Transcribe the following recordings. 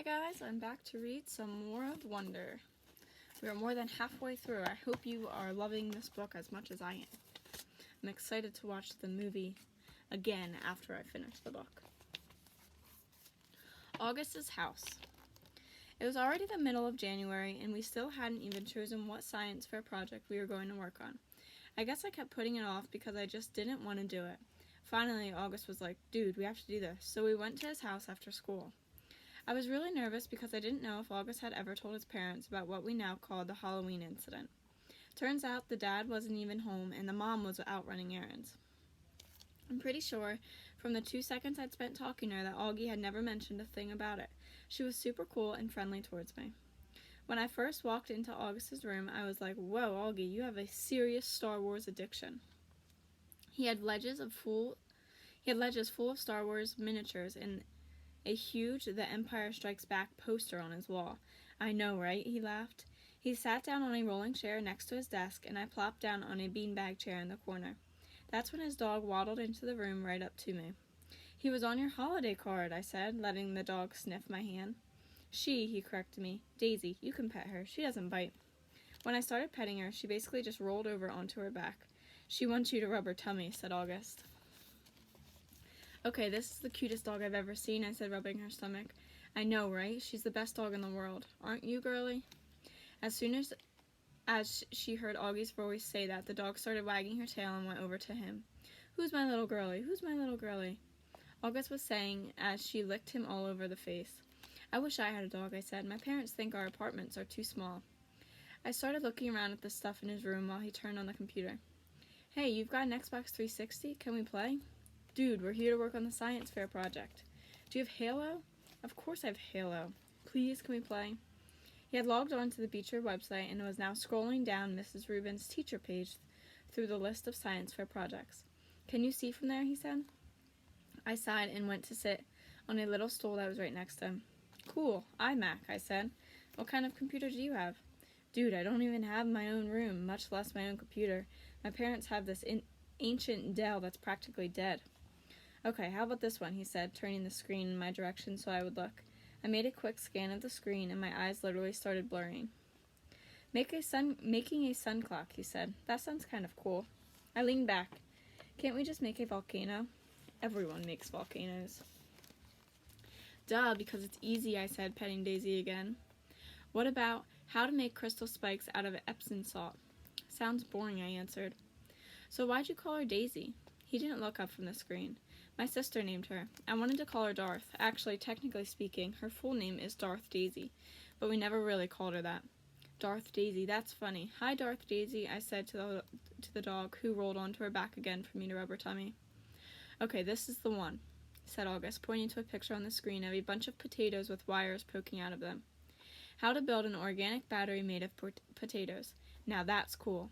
Hi guys, I'm back to read some more of Wonder. We are more than halfway through. I hope you are loving this book as much as I am. I'm excited to watch the movie again after I finish the book. August's house. It was already the middle of January and we still hadn't even chosen what science fair project we were going to work on. I guess I kept putting it off because I just didn't want to do it. Finally, August was like, "Dude, we have to do this." So we went to his house after school. I was really nervous because I didn't know if August had ever told his parents about what we now called the Halloween incident. Turns out the dad wasn't even home and the mom was out running errands. I'm pretty sure from the 2 seconds I'd spent talking to her that Augie had never mentioned a thing about it. She was super cool and friendly towards me. When I first walked into August's room, I was like, "Whoa, Augie, you have a serious Star Wars addiction." He had ledges full of Star Wars miniatures and a huge The Empire Strikes Back poster on his wall. "I know, right?" he laughed. He sat down on a rolling chair next to his desk, and I plopped down on a beanbag chair in the corner. That's when his dog waddled into the room right up to me. "He was on your holiday card," I said, letting the dog sniff my hand. He corrected me. "Daisy, you can pet her. She doesn't bite." When I started petting her, she basically just rolled over onto her back. "She wants you to rub her tummy," said August. "Okay, this is the cutest dog I've ever seen," I said, rubbing her stomach. "I know, right? She's the best dog in the world. Aren't you, girlie?" As soon as she heard Augie's voice say that, the dog started wagging her tail and went over to him. "Who's my little girlie? Who's my little girlie?" August was saying as she licked him all over the face. "I wish I had a dog," I said. "My parents think our apartments are too small." I started looking around at the stuff in his room while he turned on the computer. "Hey, you've got an Xbox 360? Can we play?" "Dude, we're here to work on the science fair project." "Do you have Halo?" "Of course I have Halo. Please, can we play?" He had logged on to the Beecher website and was now scrolling down Mrs. Rubin's teacher page through the list of science fair projects. "Can you see from there?" he said. I sighed and went to sit on a little stool that was right next to him. "Cool, iMac," I said. "What kind of computer do you have?" "Dude, I don't even have my own room, much less my own computer. My parents have this ancient Dell that's practically dead." "Okay, how about this one?" he said, turning the screen in my direction so I would look. I made a quick scan of the screen and my eyes literally started blurring. Making a sun clock," he said. "That sounds kind of cool." I leaned back. "Can't we just make a volcano?" "Everyone makes volcanoes." "Duh, because it's easy," I said, petting Daisy again. "What about how to make crystal spikes out of Epsom salt?" "Sounds boring," I answered. "So why'd you call her Daisy?" He didn't look up from the screen. "My sister named her. I wanted to call her Darth. Actually, technically speaking, her full name is Darth Daisy, but we never really called her that." "Darth Daisy, that's funny. Hi, Darth Daisy," I said to the dog, who rolled onto her back again for me to rub her tummy. "Okay, this is the one," said August, pointing to a picture on the screen of a bunch of potatoes with wires poking out of them. "How to build an organic battery made of potatoes. Now that's cool.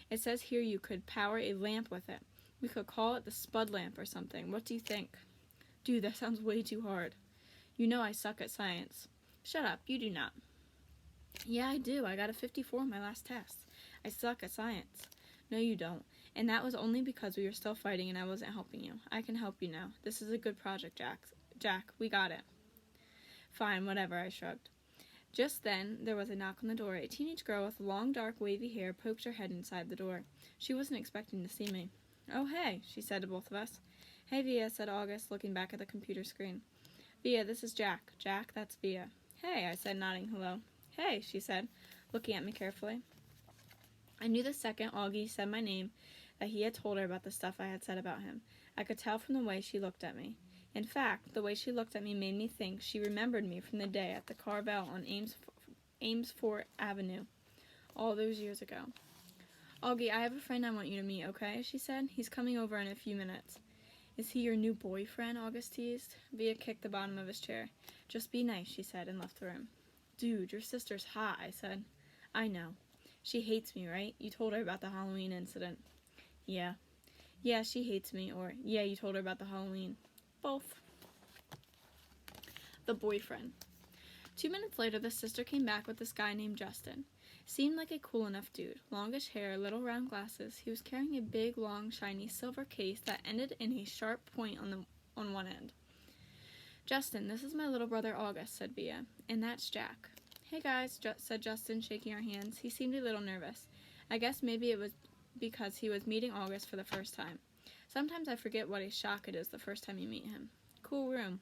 It says here you could power a lamp with it. We could call it the Spud lamp or something. What do you think?" "Dude, that sounds way too hard." "You know I suck at science." "Shut up, you do not." "Yeah, I do. I got a 54 on my last test. I suck at science." "No, you don't. And that was only because we were still fighting and I wasn't helping you. I can help you now. This is a good project, Jack, we got it." "Fine, whatever," I shrugged. Just then, there was a knock on the door. A teenage girl with long, dark, wavy hair poked her head inside the door. She wasn't expecting to see me. "Oh, hey," she said to both of us. "Hey, Via," said August, looking back at the computer screen. "Via, this is Jack. Jack, that's Via." "Hey," I said, nodding hello. "Hey," she said, looking at me carefully. I knew the second Augie said my name that he had told her about the stuff I had said about him. I could tell from the way she looked at me. In fact, the way she looked at me made me think she remembered me from the day at the Carvel on Amesfort Avenue, all those years ago. "Augie, I have a friend I want you to meet, okay?" she said. "He's coming over in a few minutes." "Is he your new boyfriend?" August teased. Via kicked the bottom of his chair. "Just be nice," she said, and left the room. "Dude, your sister's hot," I said. "I know. She hates me, right? You told her about the Halloween incident." "Yeah." "Yeah, she hates me," or "Yeah, you told her about the Halloween." Both. The boyfriend. 2 minutes later, the sister came back with this guy named Justin. Seemed like a cool enough dude. Longish hair, little round glasses. He was carrying a big, long, shiny silver case that ended in a sharp point on one end. Justin, this is my little brother August, said Via, and that's Jack. Hey guys, said Justin, shaking our hands. He seemed a little nervous. I guess maybe it was because he was meeting August for the first time. Sometimes I forget what a shock it is the first time you meet him. Cool room.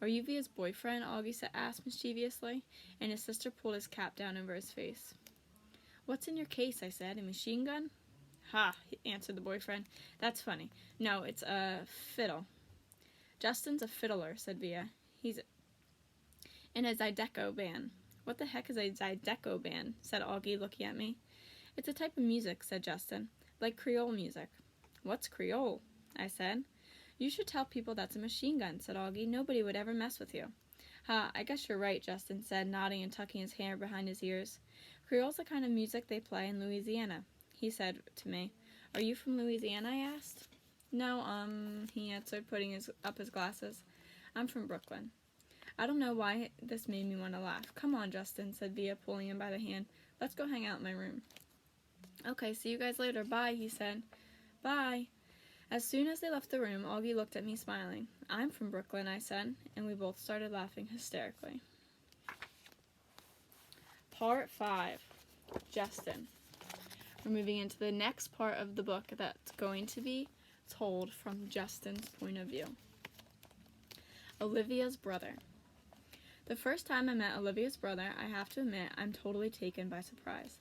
Are you Via's boyfriend? Augie asked mischievously, and his sister pulled his cap down over his face. What's in your case? I said. A machine gun? Ha, answered the boyfriend. That's funny. No, it's a fiddle. Justin's a fiddler, said Via. He's in a Zydeco band. What the heck is a Zydeco band? Said Augie, looking at me. It's a type of music, said Justin. Like Creole music. What's Creole? I said. You should tell people that's a machine gun, said Augie. Nobody would ever mess with you. Ha, I guess you're right, Justin said, nodding and tucking his hair behind his ears. Creole's the kind of music they play in Louisiana, he said to me. Are you from Louisiana? I asked. No, he answered, putting up his glasses. I'm from Brooklyn. I don't know why this made me want to laugh. Come on, Justin, said Via, pulling him by the hand. Let's go hang out in my room. Okay, see you guys later. Bye, he said. Bye. As soon as they left the room, Augie looked at me smiling. I'm from Brooklyn, I said, and we both started laughing hysterically. Part 5. Justin. We're moving into the next part of the book that's going to be told from Justin's point of view. Olivia's brother. The first time I met Olivia's brother, I have to admit I'm totally taken by surprise.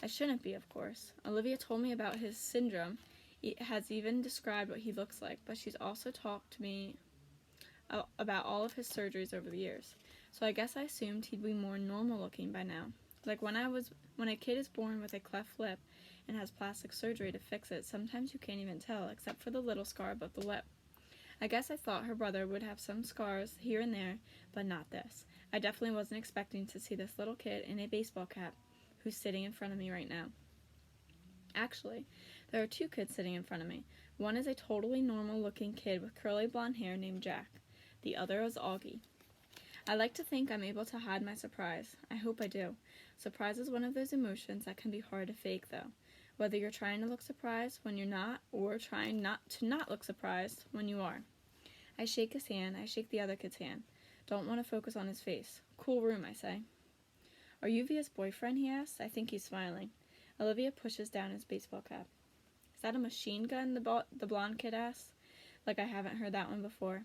I shouldn't be, of course. Olivia told me about his syndrome, has even described what he looks like, but she's also talked to me about all of his surgeries over the years. So I guess I assumed he'd be more normal looking by now. Like when a kid is born with a cleft lip and has plastic surgery to fix it, sometimes you can't even tell, except for the little scar above the lip. I guess I thought her brother would have some scars here and there, but not this. I definitely wasn't expecting to see this little kid in a baseball cap who's sitting in front of me right now. Actually, there are two kids sitting in front of me. One is a totally normal-looking kid with curly blonde hair named Jack. The other is Augie. I like to think I'm able to hide my surprise. I hope I do. Surprise is one of those emotions that can be hard to fake, though. Whether you're trying to look surprised when you're not, or trying not look surprised when you are. I shake his hand. I shake the other kid's hand. Don't want to focus on his face. Cool room, I say. Are you Via's boyfriend? He asks. I think he's smiling. Olivia pushes down his baseball cap. Is that a machine gun? The blonde kid asks. Like I haven't heard that one before.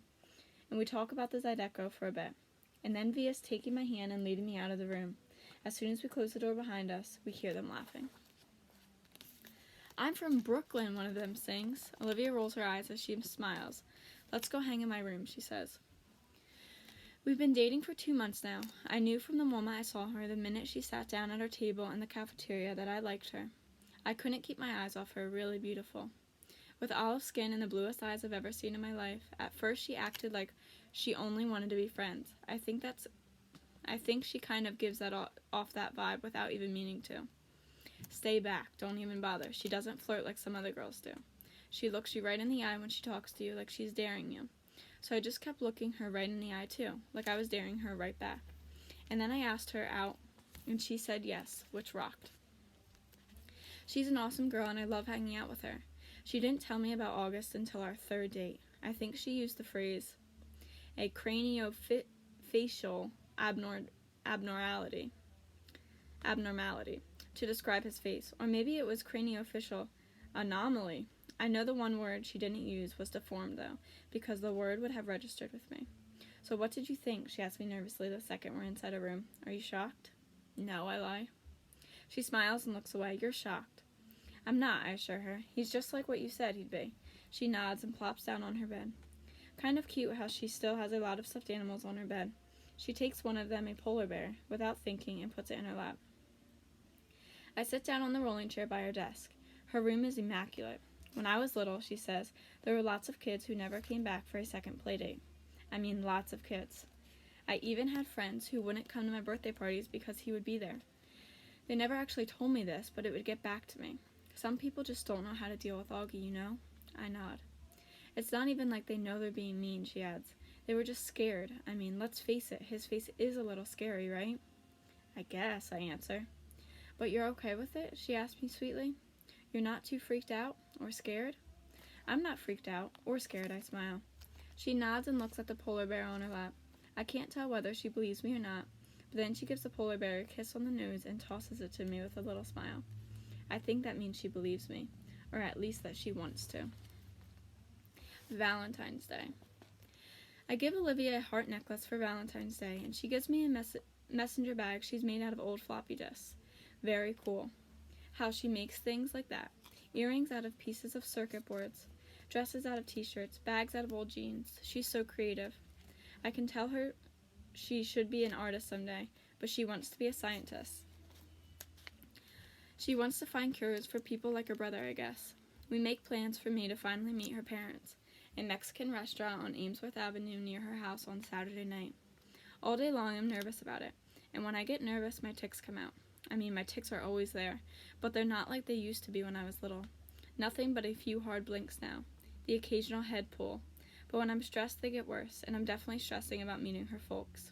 And we talk about the Zydeco for a bit. And then Via's taking my hand and leading me out of the room. As soon as we close the door behind us, we hear them laughing. I'm from Brooklyn, one of them sings. Olivia rolls her eyes as she smiles. Let's go hang in my room, she says. We've been dating for 2 months now. I knew from the moment I saw her, the minute she sat down at our table in the cafeteria, that I liked her. I couldn't keep my eyes off her, really beautiful. With olive skin and the bluest eyes I've ever seen in my life, at first she acted like she only wanted to be friends. I think she kind of gives that off that vibe without even meaning to. Stay back, don't even bother. She doesn't flirt like some other girls do. She looks you right in the eye when she talks to you, like she's daring you. So I just kept looking her right in the eye too, like I was daring her right back. And then I asked her out, and she said yes, which rocked. She's an awesome girl, and I love hanging out with her. She didn't tell me about August until our 3rd date. I think she used the phrase, a craniofacial abnormality, to describe his face. Or maybe it was craniofacial anomaly. I know the one word she didn't use was deformed, though, because the word would have registered with me. So what did you think? She asked me nervously the second we're inside a room. Are you shocked? No, I lie. She smiles and looks away. You're shocked. I'm not, I assure her. He's just like what you said he'd be. She nods and plops down on her bed. Kind of cute how she still has a lot of stuffed animals on her bed. She takes one of them, a polar bear, without thinking, and puts it in her lap. I sit down on the rolling chair by her desk. Her room is immaculate. When I was little, she says, there were lots of kids who never came back for a second play date. I mean, lots of kids. I even had friends who wouldn't come to my birthday parties because he would be there. They never actually told me this, but it would get back to me. Some people just don't know how to deal with Augie, you know? I nod. It's not even like they know they're being mean, she adds. They were just scared. I mean, let's face it, his face is a little scary, right? I guess, I answer. But you're okay with it? She asked me sweetly. You're not too freaked out or scared? I'm not freaked out or scared, I smile. She nods and looks at the polar bear on her lap. I can't tell whether she believes me or not, but then she gives the polar bear a kiss on the nose and tosses it to me with a little smile. I think that means she believes me, or at least that she wants to. Valentine's Day. I give Olivia a heart necklace for Valentine's Day, and she gives me a messenger bag she's made out of old floppy disks. Very cool. How she makes things like that. Earrings out of pieces of circuit boards, dresses out of t-shirts, bags out of old jeans. She's so creative. I can tell her she should be an artist someday, but she wants to be a scientist. She wants to find cures for people like her brother, I guess. We make plans for me to finally meet her parents. A Mexican restaurant on Amesworth Avenue near her house on Saturday night. All day long I'm nervous about it, and when I get nervous my tics come out. I mean, my tics are always there, but they're not like they used to be when I was little. Nothing but a few hard blinks now, the occasional head pull, but when I'm stressed they get worse, and I'm definitely stressing about meeting her folks.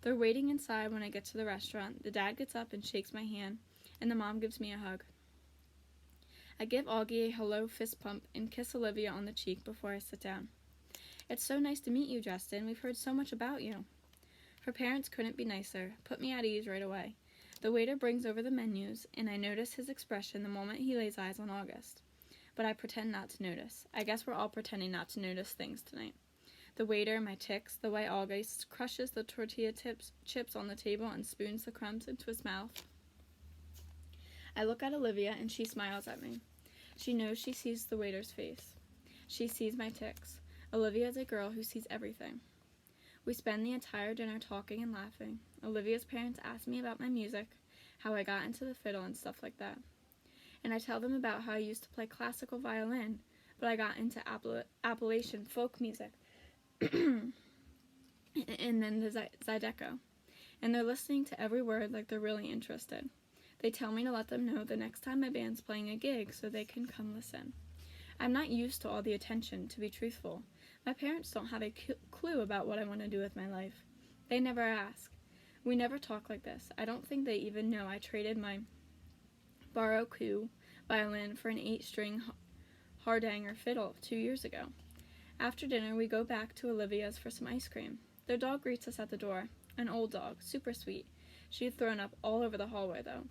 They're waiting inside when I get to the restaurant. The dad gets up and shakes my hand, and the mom gives me a hug. I give Augie a hello fist pump and kiss Olivia on the cheek before I sit down. It's so nice to meet you, Justin. We've heard so much about you. Her parents couldn't be nicer. Put me at ease right away. The waiter brings over the menus, and I notice his expression the moment he lays eyes on August. But I pretend not to notice. I guess we're all pretending not to notice things tonight. The waiter, my tics, the way August crushes the tortilla chips on the table and spoons the crumbs into his mouth. I look at Olivia, and she smiles at me. She knows she sees the waiter's face. She sees my tics. Olivia is a girl who sees everything. We spend the entire dinner talking and laughing. Olivia's parents ask me about my music, how I got into the fiddle and stuff like that. And I tell them about how I used to play classical violin, but I got into Appalachian folk music. And then the Zydeco. And they're listening to every word like they're really interested. They tell me to let them know the next time my band's playing a gig so they can come listen. I'm not used to all the attention, to be truthful. My parents don't have a clue about what I want to do with my life. They never ask. We never talk like this. I don't think they even know I traded my Baroque violin for an 8-string hardanger fiddle 2 years ago. After dinner, we go back to Olivia's for some ice cream. Their dog greets us at the door. An old dog, super sweet. She had thrown up all over the hallway, though.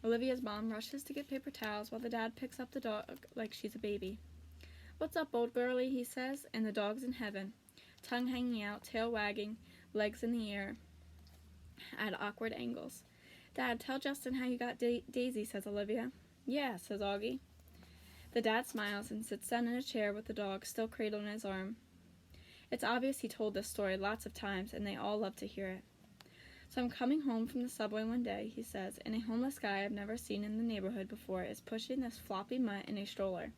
Olivia's mom rushes to get paper towels while the dad picks up the dog like she's a baby. "What's up, old girlie?" he says, and the dog's in heaven. Tongue hanging out, tail wagging, legs in the air at awkward angles. "Dad, tell Justin how you got Daisy," says Olivia. "Yeah," says Augie. The dad smiles and sits down in a chair with the dog still cradled in his arm. It's obvious he told this story lots of times, and they all love to hear it. "So I'm coming home from the subway one day," he says, "and a homeless guy I've never seen in the neighborhood before is pushing this floppy mutt in a stroller.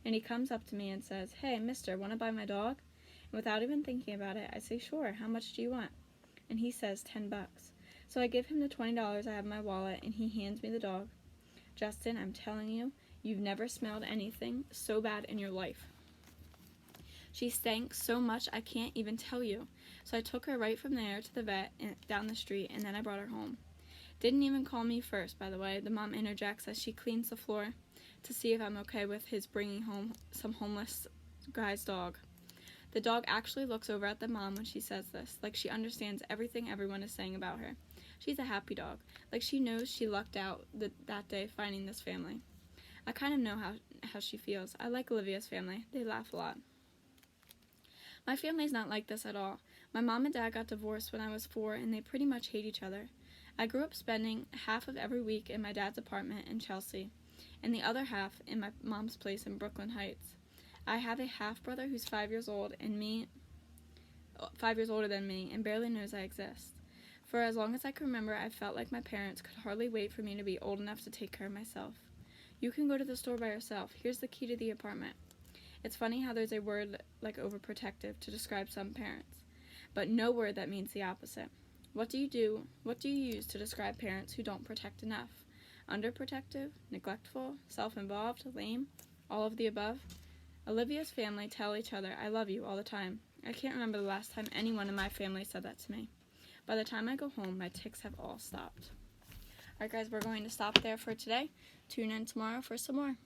And he comes up to me and says, 'Hey, mister, want to buy my dog?' And without even thinking about it, I say, 'Sure, how much do you want?' And he says $10. So I give him the $20 I have in my wallet, and he hands me the dog. Justin, I'm telling you, you've never smelled anything so bad in your life. She stank so much I can't even tell you. So I took her right from there to the vet down the street, and then I brought her home. Didn't even call me first, by the way," the mom interjects as she cleans the floor to see if I'm okay with his bringing home some homeless guy's dog. The dog actually looks over at the mom when she says this, like she understands everything everyone is saying about her. She's a happy dog, like she knows she lucked out that day finding this family. I kind of know how she feels. I like Olivia's family. They laugh a lot. My family's not like this at all. My mom and dad got divorced when I was 4, and they pretty much hate each other. I grew up spending half of every week in my dad's apartment in Chelsea, and the other half in my mom's place in Brooklyn Heights. I have a half-brother who's 5 years old and 5 years older than me, and barely knows I exist. For as long as I can remember, I felt like my parents could hardly wait for me to be old enough to take care of myself. "You can go to the store by yourself. Here's the key to the apartment." It's funny how there's a word like overprotective to describe some parents, but no word that means the opposite. What do you use to describe parents who don't protect enough? Underprotective, neglectful, self-involved, lame, all of the above? Olivia's family tell each other, "I love you," all the time. I can't remember the last time anyone in my family said that to me. By the time I go home, my tics have all stopped. Alright guys, we're going to stop there for today. Tune in tomorrow for some more.